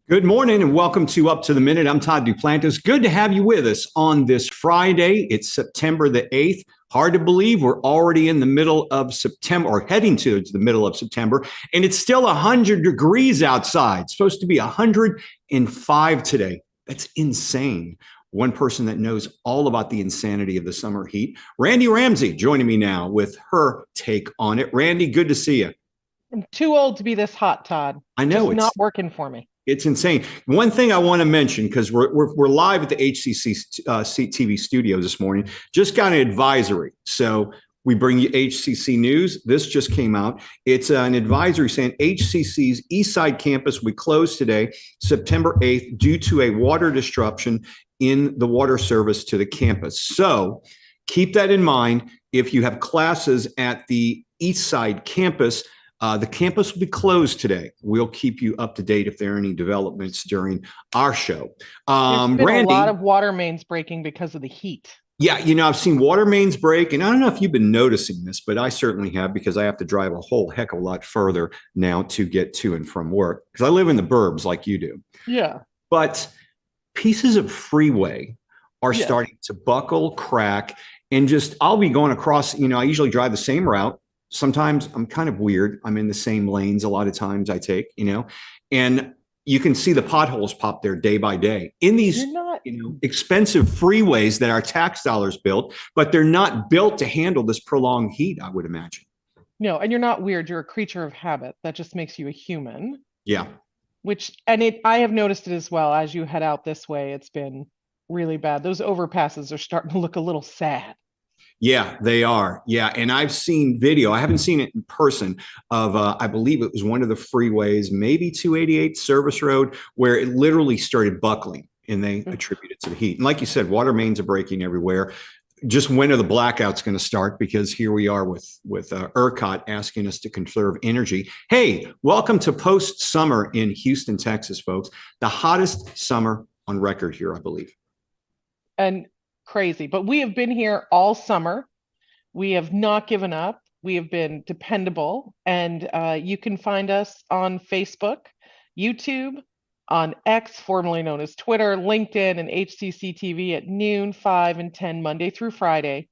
Good morning and welcome to Up to the Minute. I'm Todd Duplantis. Good to have you with us on this Friday. It's September the 8th. Hard to believe we're already in the middle of September or heading to the middle of September, and it's still 100 degrees outside. It's supposed to be 105 today. That's insane. One person that knows all about the insanity of the summer heat, Randy Ramsey, joining me now with her take on it. Randy, good to see you. I'm too old to be this hot, Todd. I know Just not working for me. It's insane. One thing I want to mention, because we're live at the HCCTV studios this morning, just got an advisory. So we bring you HCC news. This just came out. It's an advisory saying HCC's Eastside campus will be closed today, September 8th, due to a water disruption in the water service to the campus. So keep that in mind. If you have classes at the Eastside campus, the campus will be closed today. We'll keep you up to date if there are any developments during our show. There's been Randy, a lot of water mains breaking because of the heat. Yeah, I've seen water mains break, and I don't know if you've been noticing this, but I certainly have, because I have to drive a whole heck of a lot further now to get to and from work, because I live in the burbs like you do. Yeah. But pieces of freeway are starting to buckle, crack, and just, I'll be going across, I usually drive the same route. Sometimes I'm kind of weird. I'm in the same lanes a lot of times I take, and you can see the potholes pop there day by day in these expensive freeways that our tax dollars built, but they're not built to handle this prolonged heat, I would imagine. No, and you're not weird. You're a creature of habit. That just makes you a human. Yeah. I have noticed it as well. As you head out this way, it's been really bad. Those overpasses are starting to look a little sad. Yeah, they are. Yeah. And I've seen video, I haven't seen it in person, of, I believe it was one of the freeways, maybe 288 Service Road, where it literally started buckling, and they attribute it to the heat. And like you said, water mains are breaking everywhere. Just when are the blackouts going to start? Because here we are with ERCOT asking us to conserve energy. Hey, welcome to post-summer in Houston, Texas, folks. The hottest summer on record here, I believe. And crazy, but we have been here all summer. We have not given up. We have been dependable, and you can find us on Facebook, YouTube, on X, formerly known as Twitter, LinkedIn, and HCCTV at noon, 5, and 10 Monday through Friday.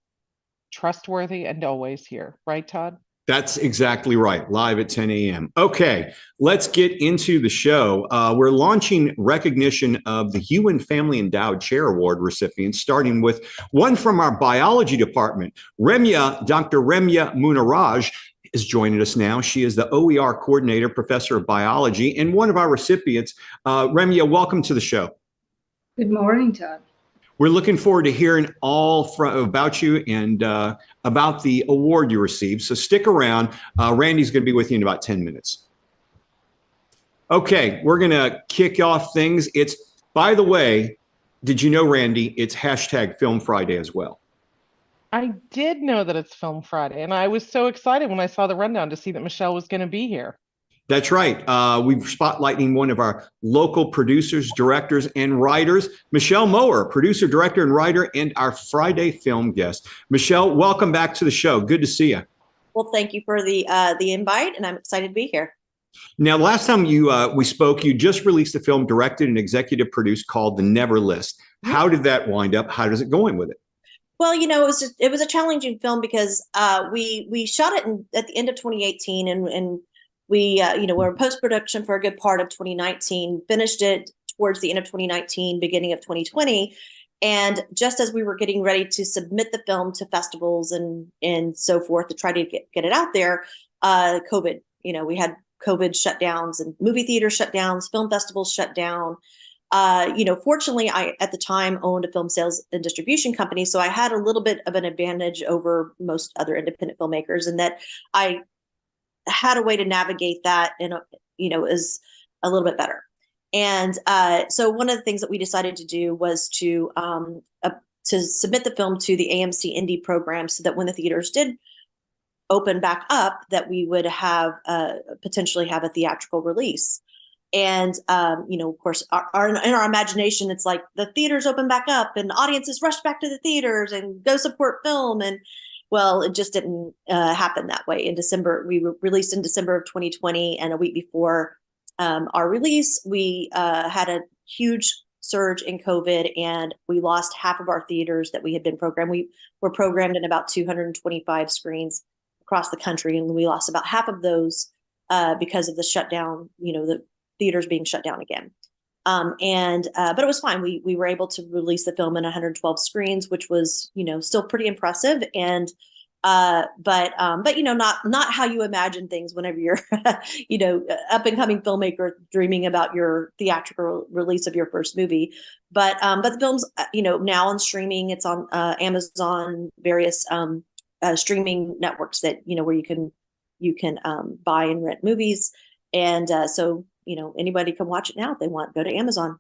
Trustworthy and always here, right, Todd? That's exactly right. Live at 10 a.m. Okay, let's get into the show. We're launching recognition of the Ewen Family Endowed Chair Award recipients, starting with one from our biology department. Dr. Remya Mohanraj is joining us now. She is the OER coordinator, professor of biology, and one of our recipients. Remya, welcome to the show. Good morning, Todd. We're looking forward to hearing all about you and about the award you received. So stick around. Randy's going to be with you in about 10 minutes. Okay, we're going to kick off things. It's, by the way, did you know, Randy, it's hashtag Film Friday as well. I did know that it's Film Friday, and I was so excited when I saw the rundown to see that Michelle was going to be here. That's right. We're spotlighting one of our local producers, directors, and writers, Michelle Mower, producer, director, and writer, and our Friday film guest. Michelle, welcome back to the show. Good to see you. Well, thank you for the invite, and I'm excited to be here. Now, last time we spoke, you just released a film directed and executive produced called The Never List. How did that wind up? How is it going with it? Well, it was a challenging film because we shot it at the end of 2018, and we, we're in post-production for a good part of 2019, finished it towards the end of 2019, beginning of 2020. And just as we were getting ready to submit the film to festivals and so forth to try to get it out there, COVID, we had COVID shutdowns and movie theaters shutdowns, film festivals shut down. Fortunately, I, at the time, owned a film sales and distribution company. So I had a little bit of an advantage over most other independent filmmakers in that I had a way to navigate that and, is a little bit better. And so one of the things that we decided to do was to submit the film to the AMC Indie program so that when the theaters did open back up, that we would have potentially have a theatrical release. And, of course, in our imagination, it's like the theaters open back up and audiences rush back to the theaters and go support film. And well, it just didn't happen that way. In December, we were released in December of 2020, and a week before our release, we had a huge surge in COVID, and we lost half of our theaters that we had been programmed. We were programmed in about 225 screens across the country, and we lost about half of those because of the shutdown, the theaters being shut down again. But it was fine. We were able to release the film in 112 screens, which was, still pretty impressive. And but not how you imagine things whenever you're, up and coming filmmaker dreaming about your theatrical release of your first movie. But the film's, now on streaming. It's on Amazon, various streaming networks that, where you can buy and rent movies. And so, anybody can watch it now if they want. Go to Amazon.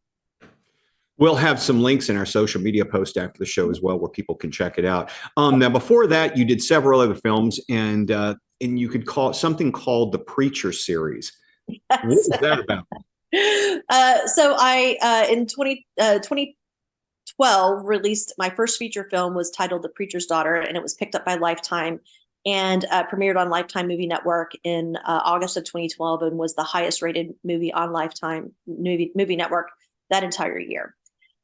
We'll have some links in our social media post after the show as well, where people can check it out. Now, before that, you did several other films, and you could call it something called the Preacher series. Yes. What was that about? So I, in 2012, released my first feature film, was titled The Preacher's Daughter, and it was picked up by Lifetime and premiered on Lifetime Movie Network in August of 2012, and was the highest rated movie on Lifetime movie Network that entire year.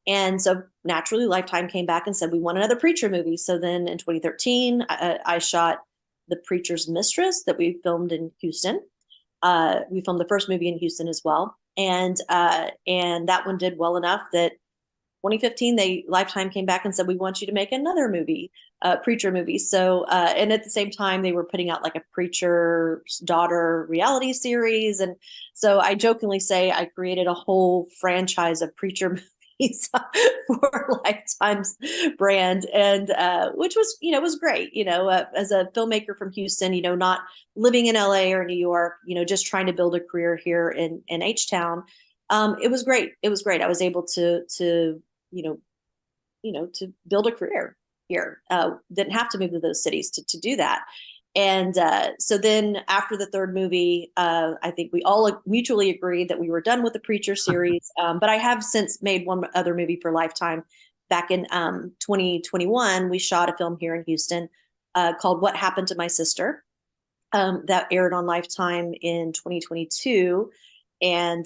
And so naturally, Lifetime came back and said, we want another Preacher movie. So then in 2013, I shot The Preacher's Mistress that we filmed in Houston. We filmed the first movie in Houston as well. And that one did well enough that 2015, Lifetime came back and said, we want you to make another movie, Preacher movie. So, and at the same time, they were putting out like a Preacher's Daughter reality series. And so I jokingly say I created a whole franchise of Preacher movies for Lifetime's brand, and which was, was great, as a filmmaker from Houston, not living in LA or New York, just trying to build a career here in H-Town. It was great. It was great. I was able to build a career here. Didn't have to move to those cities to do that. And so then after the third movie, I think we all mutually agreed that we were done with the Preacher series. But I have since made one other movie for Lifetime. Back in 2021, we shot a film here in Houston called What Happened to My Sister, that aired on Lifetime in 2022. And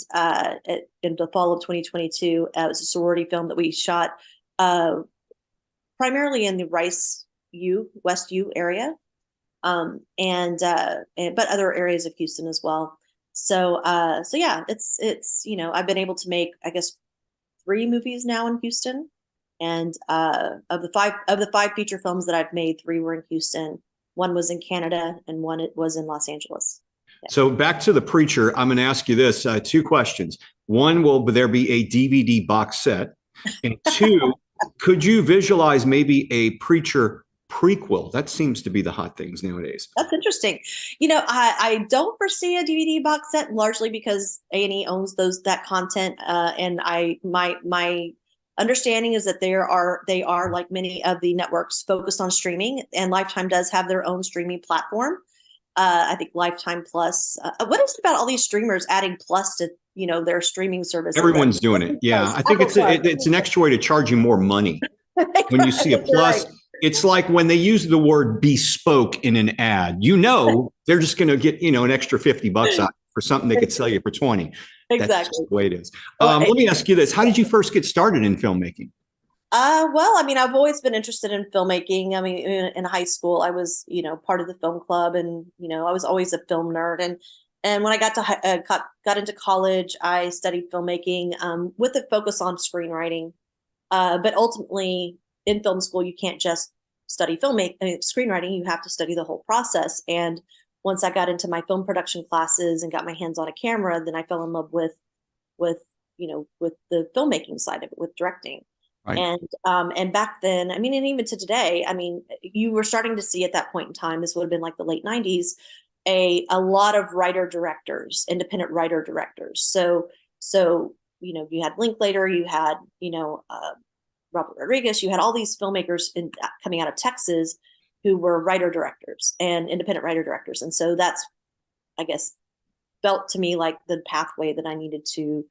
in the fall of 2022, it was a sorority film that we shot primarily in the West U area. But other areas of Houston as well. So yeah, it's I've been able to make, I guess, 3 movies now in Houston, and of the five feature films that I've made, 3 were in Houston. 1 was in Canada, and 1 was in Los Angeles. Yeah. So back to the Preacher, I'm going to ask you this: 2 questions. 1, will there be a DVD box set? And 2, could you visualize maybe a Preacher prequel? That seems to be the hot things nowadays. That's interesting. I don't foresee a DVD box set, largely because A&E owns that content, and my understanding is that they are like many of the networks focused on streaming, and Lifetime does have their own streaming platform. I think Lifetime Plus. What is it about all these streamers adding Plus to their streaming service? Everyone's doing it. Yeah, I think it's an extra way to charge you more money. When you see a Plus. Right. It's like when they use the word bespoke in an ad, they're just going to get, an extra $50 out for something they could sell you for 20. Exactly. That's just the way it is. Let me ask you this. How did you first get started in filmmaking? Well, I've always been interested in filmmaking. In high school, I was, part of the film club, and, I was always a film nerd. And when I got into college, I studied filmmaking with a focus on screenwriting. But ultimately, in film school, you can't just study screenwriting. You have to study the whole process. And once I got into my film production classes and got my hands on a camera, then I fell in love with the filmmaking side of it, with directing. Right. And back then, and even to today, you were starting to see at that point in time, this would have been like the late 90s, a lot of independent writer directors. So you had Linklater, you had Robert Rodriguez, you had all these filmmakers coming out of Texas who were writer directors and independent writer directors. And so that's, I guess, felt to me like the pathway that I needed to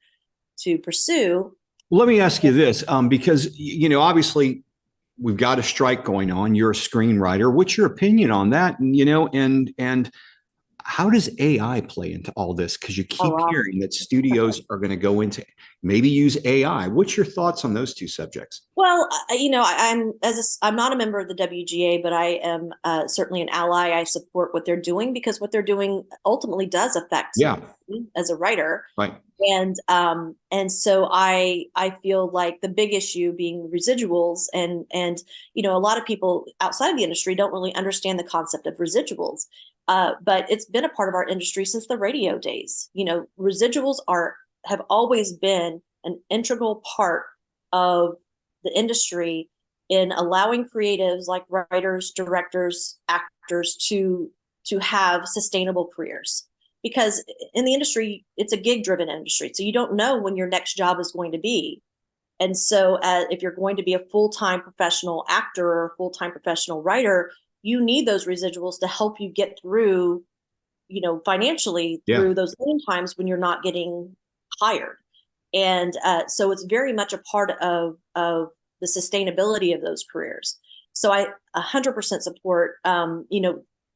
pursue. Well, let me ask you this, because, obviously we've got a strike going on. You're a screenwriter. What's your opinion on that? And how does AI play into all this? Because you keep wow. hearing that studios are going to go into maybe use AI. What's your thoughts on those two subjects? Well, I'm not a member of the WGA, but I am certainly an ally. I support what they're doing because what they're doing ultimately does affect me as a writer. Right. And so I feel like the big issue being residuals, and a lot of people outside of the industry don't really understand the concept of residuals. But it's been a part of our industry since the radio days. Residuals have always been an integral part of the industry in allowing creatives like writers, directors, actors to have sustainable careers. Because in the industry, it's a gig-driven industry, so you don't know when your next job is going to be. And so if you're going to be a full-time professional actor or a full-time professional writer, you need those residuals to help you get through, financially through those times when you're not getting hired. And so it's very much a part of the sustainability of those careers. So I 100% support,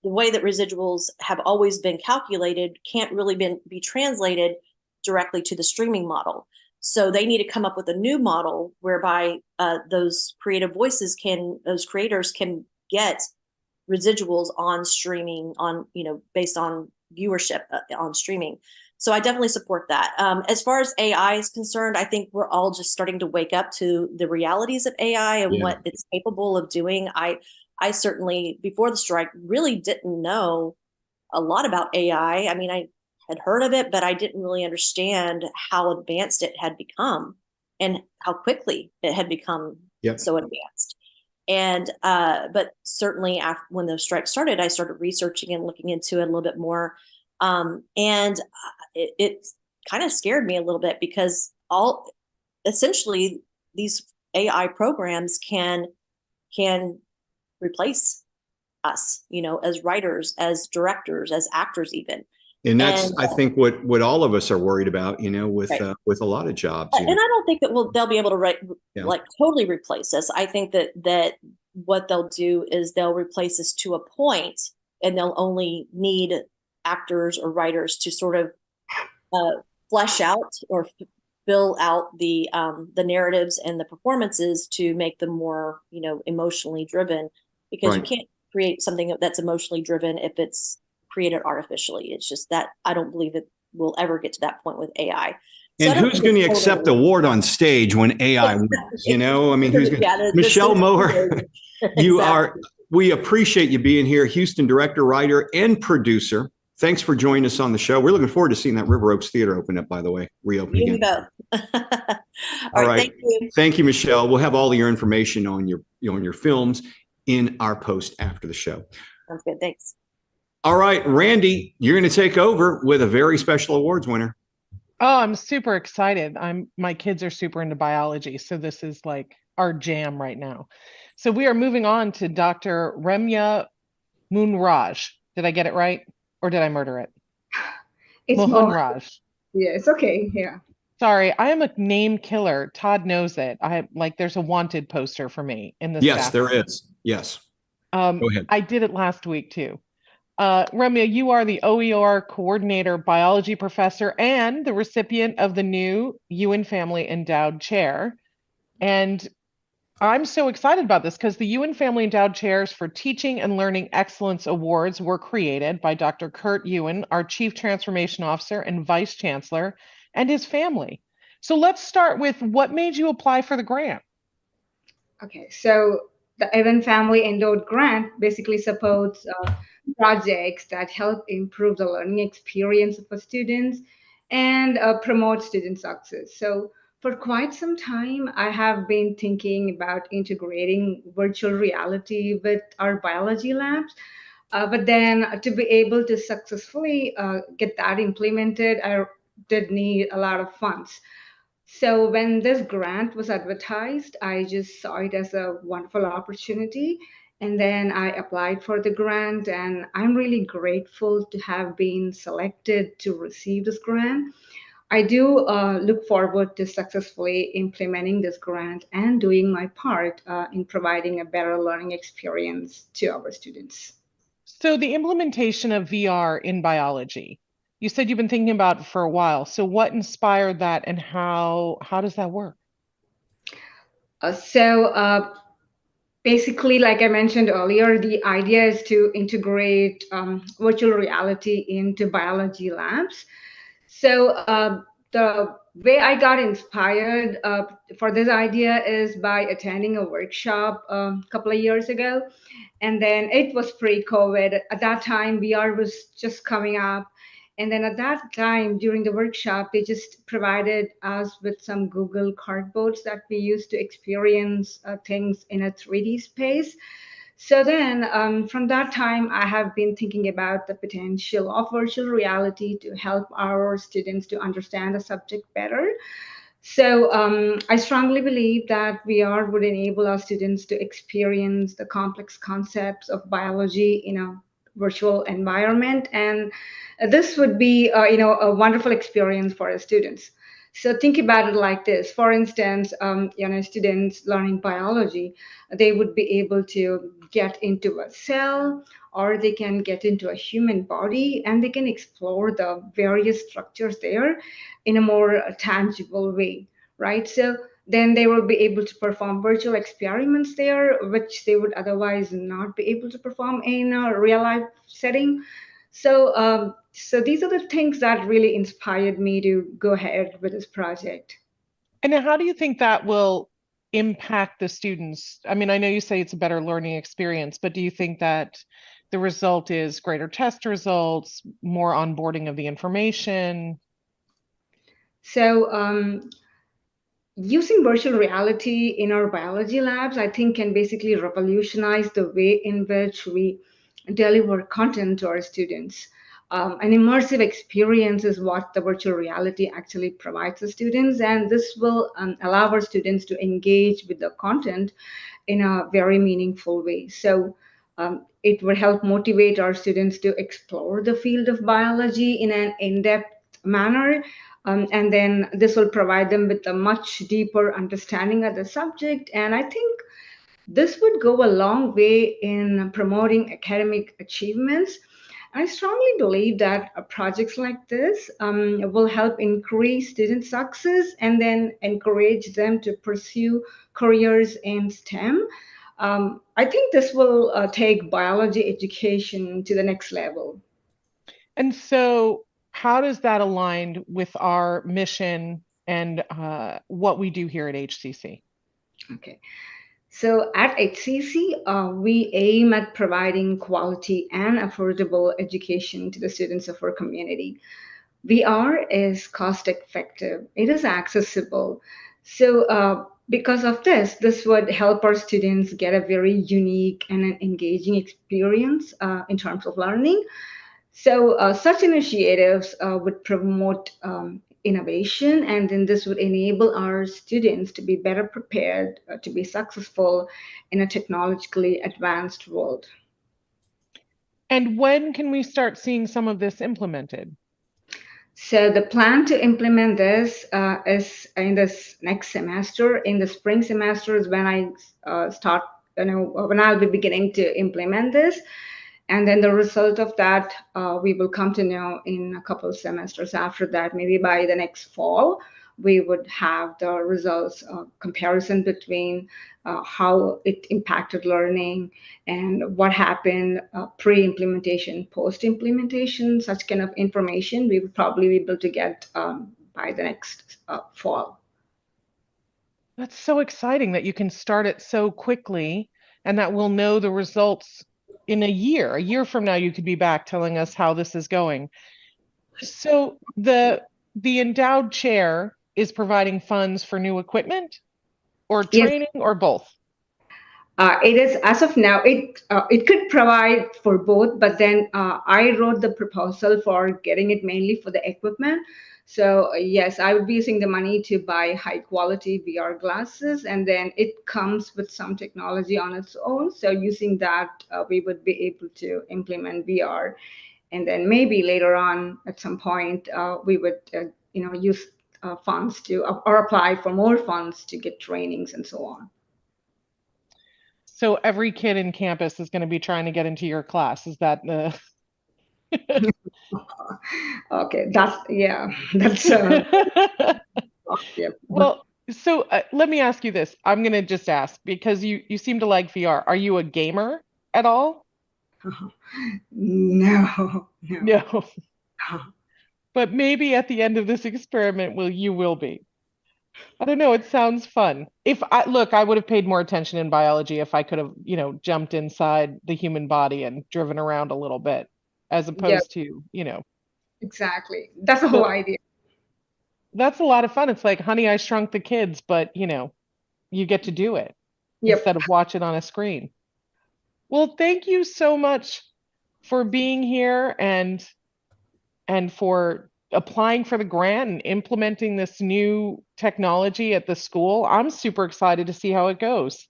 the way that residuals have always been calculated can't really be translated directly to the streaming model. So they need to come up with a new model whereby those creators can get residuals on streaming, based on viewership on streaming. So I definitely support that. As far as AI is concerned, I think we're all just starting to wake up to the realities of AI and what it's capable of doing. I certainly, before the strike, really didn't know a lot about AI. I mean, I had heard of it, but I didn't really understand how advanced it had become and how quickly it had become so advanced. And but certainly when the strike started, I started researching and looking into it a little bit more. And it kind of scared me a little bit because essentially these AI programs can replace us, as writers, as directors, as actors, even. And that's, I think, what all of us are worried about, with a lot of jobs. And I don't think that they'll be able to totally replace us. I think that what they'll do is they'll replace us to a point, and they'll only need actors or writers to sort of flesh out or fill out the narratives and the performances to make them more, emotionally driven, because you can't create something that's emotionally driven if it's created artificially. It's just that I don't believe that we'll ever get to that point with AI. And who's going to accept the award on stage when AI wins? I mean, who's going to? Michelle Mower, we appreciate you being here, Houston director, writer, and producer. Thanks for joining us on the show. We're looking forward to seeing that River Oaks Theater open up, by the way, reopen again. Both. All right. Thank you. Thank you, Michelle. We'll have all your information on your films in our post after the show. Sounds good. Thanks. All right, Randy, you're going to take over with a very special awards winner. Oh, I'm super excited. My kids are super into biology, so this is like our jam right now. So we are moving on to Dr. Remya Mohanraj. Did I get it right? Or did I murder it? It's Mohanraj. Yeah, it's okay. Yeah. Sorry, I am a name killer. Todd knows it. There's a wanted poster for me in the Yes, staff. there is. Yes. Go ahead. I did it last week too. Remya, you are the OER coordinator, biology professor, and the recipient of the new Ewen Family Endowed Chair. And I'm so excited about this because the Ewen Family Endowed Chairs for Teaching and Learning Excellence Awards were created by Dr. Kurt Ewen, our Chief Transformation Officer and Vice Chancellor, and his family. So let's start with what made you apply for the grant? Okay, so the Ewen Family Endowed Grant basically supports projects that help improve the learning experience for students and promote student success. So for quite some time, I have been thinking about integrating virtual reality with our biology labs. But then to be able to successfully get that implemented, I did need a lot of funds. So when this grant was advertised, I just saw it as a wonderful opportunity. And then I applied for the grant, and I'm really grateful to have been selected to receive this grant. I do look forward to successfully implementing this grant and doing my part in providing a better learning experience to our students. So the implementation of VR in biology, you said you've been thinking about it for a while. So what inspired that and how does that work? So basically, like I mentioned earlier, the idea is to integrate virtual reality into biology labs. So the way I got inspired for this idea is by attending a workshop a couple of years ago. And then it was pre-COVID. At that time, VR was just coming up. And then at that time, during the workshop, they just provided us with some Google Cardboards that we used to experience things in a 3D space. So then, from that time, I have been thinking about the potential of virtual reality to help our students to understand the subject better. So I strongly believe that VR would enable our students to experience the complex concepts of biology in a virtual environment, and this would be, a wonderful experience for our students. So think about it like this. For instance, students learning biology, they would be able to get into a cell, or they can get into a human body, and they can explore the various structures there in a more tangible way, right? So then they will be able to perform virtual experiments there, which they would otherwise not be able to perform in a real life setting. So these are the things that really inspired me to go ahead with this project. And how do you think that will impact the students? I mean, I know you say it's a better learning experience, but do you think that the result is greater test results, more onboarding of the information? So using virtual reality in our biology labs, I think, can basically revolutionize the way in which we deliver content to our students. An immersive experience is what the virtual reality actually provides the students, and this will allow our students to engage with the content in a very meaningful way. So it will help motivate our students to explore the field of biology in an in-depth manner, and then this will provide them with a much deeper understanding of the subject. And I think this would go a long way in promoting academic achievements. I strongly believe that projects like this will help increase student success and then encourage them to pursue careers in STEM. I think this will take biology education to the next level. And so, how does that align with our mission and what we do here at HCC? Okay. So at HCC, we aim at providing quality and affordable education to the students of our community. VR is cost effective, it is accessible. So because of this, this would help our students get a very unique and an engaging experience in terms of learning. So such initiatives would promote innovation, and then this would enable our students to be better prepared to be successful in a technologically advanced world. And when can we start seeing some of this implemented? So the plan to implement this is in this next semester. In the spring semester is when I start, when I'll be beginning to implement this. And then the result of that, we will come to know in a couple of semesters after that. Maybe by the next fall, we would have the results comparison between how it impacted learning and what happened pre-implementation, post-implementation. Such kind of information we would probably be able to get by the next fall. That's so exciting that you can start it so quickly and that we'll know the results in a year. A year from now, you could be back telling us how this is going. So the endowed chair is providing funds for new equipment or Yes. training or both? It is, as of now, it could provide for both, but then I wrote the proposal for getting it mainly for the equipment. So yes, I would be using the money to buy high quality VR glasses, and then it comes with some technology on its own. So using that, we would be able to implement VR, and then maybe later on at some point we would use funds to or apply for more funds to get trainings and so on. So every kid in campus is going to be trying to get into your class. Is that the? Okay, that's yeah. Well, so let me ask you this. I'm going to just ask because you seem to like VR. Are you a gamer at all? No, no. No. But maybe at the end of this experiment, you will be. I don't know. It sounds fun. If I look, I would have paid more attention in biology if I could have, jumped inside the human body and driven around a little bit, as Yeah, opposed to, exactly. That's the whole the, idea. that's a lot of fun. It's like Honey, I Shrunk the Kids, but you get to do it Yep. instead of watch it on a screen. Well, thank you so much for being here and for applying for the grant and implementing this new technology at the school. I'm super excited to see how it goes.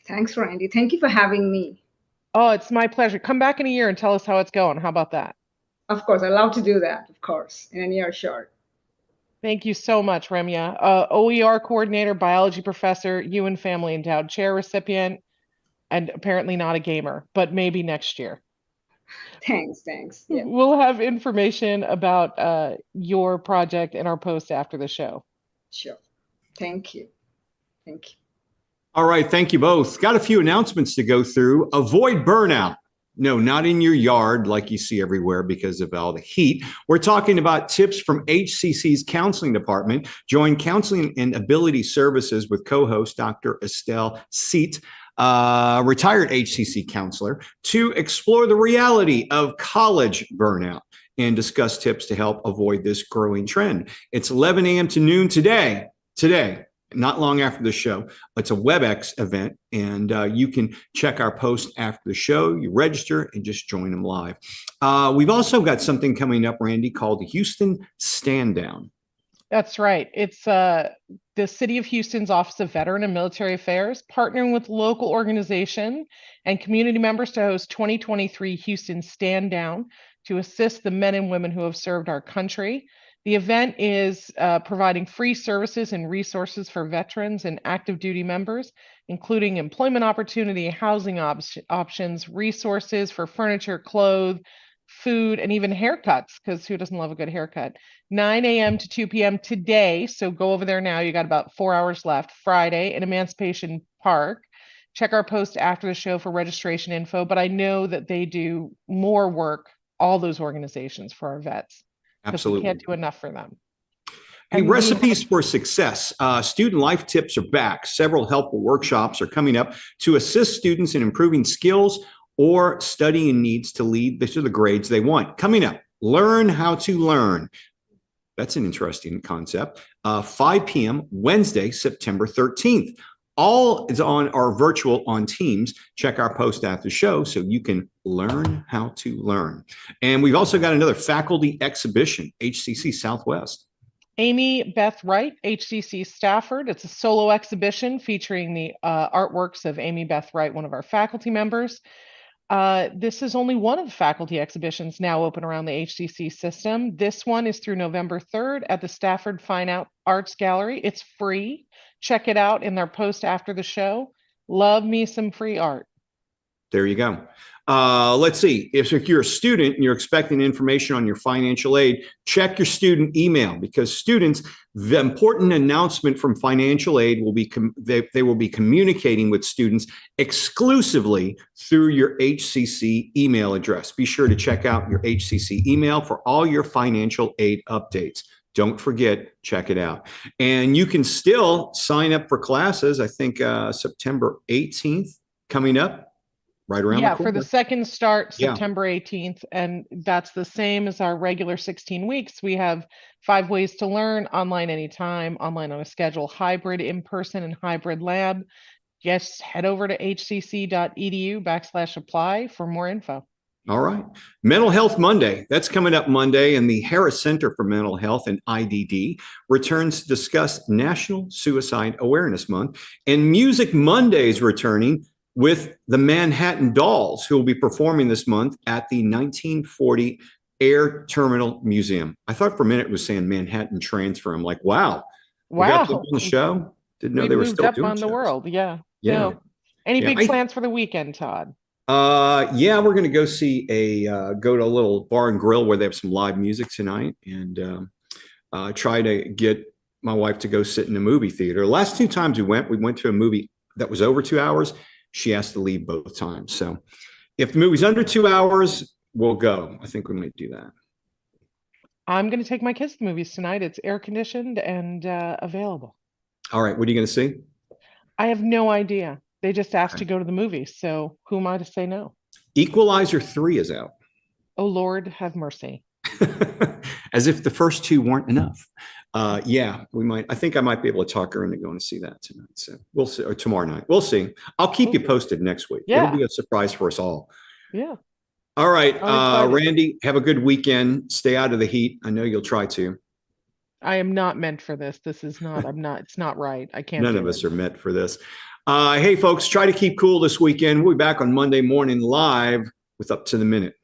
Thanks, Randy. Thank you for having me. Oh, it's my pleasure. Come back in a year and tell us how it's going. How about that? Of course, I love to do that, of course, in a near short. Thank you so much, Remya. OER coordinator, biology professor, Ewen Family Endowed Chair recipient, and apparently not a gamer, but maybe next year. Thanks. Yeah. We'll have information about your project in our post after the show. Sure. Thank you. All right. Thank you both. Got a few announcements to go through. Avoid burnout. No, not in your yard like you see everywhere because of all the heat. We're talking about tips from HCC's counseling department. Join Counseling and Ability Services with co-host Dr. Estelle Seat, retired HCC counselor, to explore the reality of college burnout and discuss tips to help avoid this growing trend. It's 11 a.m. to noon today, not long after the show. It's a WebEx event, and you can check our post after the show. You register and just join them live. We've also got something coming up, Randy, called the Houston Stand Down. That's right. It's the City of Houston's Office of Veteran and Military Affairs partnering with local organization and community members to host 2023 Houston Stand Down to assist the men and women who have served our country. The event is providing free services and resources for veterans and active duty members, including employment opportunity, housing options, resources for furniture, clothes, food, and even haircuts, because who doesn't love a good haircut? 9 a.m. to 2 p.m. today. So go over there now. You got about 4 hours left. Friday in Emancipation Park. Check our post after the show for registration info. But I know that they do more work, all those organizations, for our vets. Absolutely. We can't do enough for them. Hey, recipes for success. Student life tips are back. Several helpful workshops are coming up to assist students in improving skills or studying needs to lead to the grades they want. Coming up, learn how to learn. That's an interesting concept. 5 p.m. Wednesday, September 13th. All is on our virtual on Teams. Check our post after the show so you can learn how to learn. And we've also got another faculty exhibition, HCC Southwest. Amy Beth Wright, HCC Stafford. It's a solo exhibition featuring the artworks of Amy Beth Wright, one of our faculty members. This is only one of the faculty exhibitions now open around the HCC system. This one is through November 3rd at the Stafford Fine Arts Gallery. It's free. Check it out in their post after the show. Love me some free art. There you go. Let's see. If you're a student and you're expecting information on your financial aid, check your student email, because students, the important announcement from financial aid will be they will be communicating with students exclusively through your HCC email address. Be sure to check out your HCC email for all your financial aid updates. Don't forget, check it out. And you can still sign up for classes. I think September 18th coming up. Right around the corner. For the second start, September 18th. And that's the same as our regular 16 weeks. We have 5 ways to learn: online anytime, online on a schedule, hybrid in-person, and hybrid lab. Just head over to hcc.edu/apply for more info. All right. Mental Health Monday. That's coming up Monday. And the Harris Center for Mental Health and IDD returns to discuss National Suicide Awareness Month. And Music Monday is returning with the Manhattan Dolls, who will be performing this month at the 1940 Air Terminal Museum. I thought for a minute it was saying Manhattan Transfer. I'm like, wow. We got them on the show. Didn't know they were still doing up on the world. Yeah. Yeah. No. Any Yeah, big plans for the weekend, Todd? Yeah, we're going to go see go to a little bar and grill where they have some live music tonight, and try to get my wife to go sit in a movie theater. Last two times we went to a movie that was over 2 hours. She has to leave both times. So if the movie's under 2 hours, we'll go. I think we might do that. I'm going to take my kids to movies tonight. It's air conditioned and available. All right. What are you going to see? I have no idea. They just asked Okay. to go to the movies. So who am I to say no? Equalizer 3 is out. Oh, Lord, have mercy. As if the first two weren't enough. Yeah, we might. I think I might be able to talk her into going to see that tonight. So we'll see, or tomorrow night. We'll see. I'll keep you posted next week. Yeah. It'll be a surprise for us all. Yeah. All right, I'm excited. Randy, have a good weekend. Stay out of the heat. I know you'll try to. I am not meant for this. This is not, it's not right. I can't None do of us it. are meant for this. Hey, folks, try to keep cool this weekend. We'll be back on Monday morning live with Up to the Minute.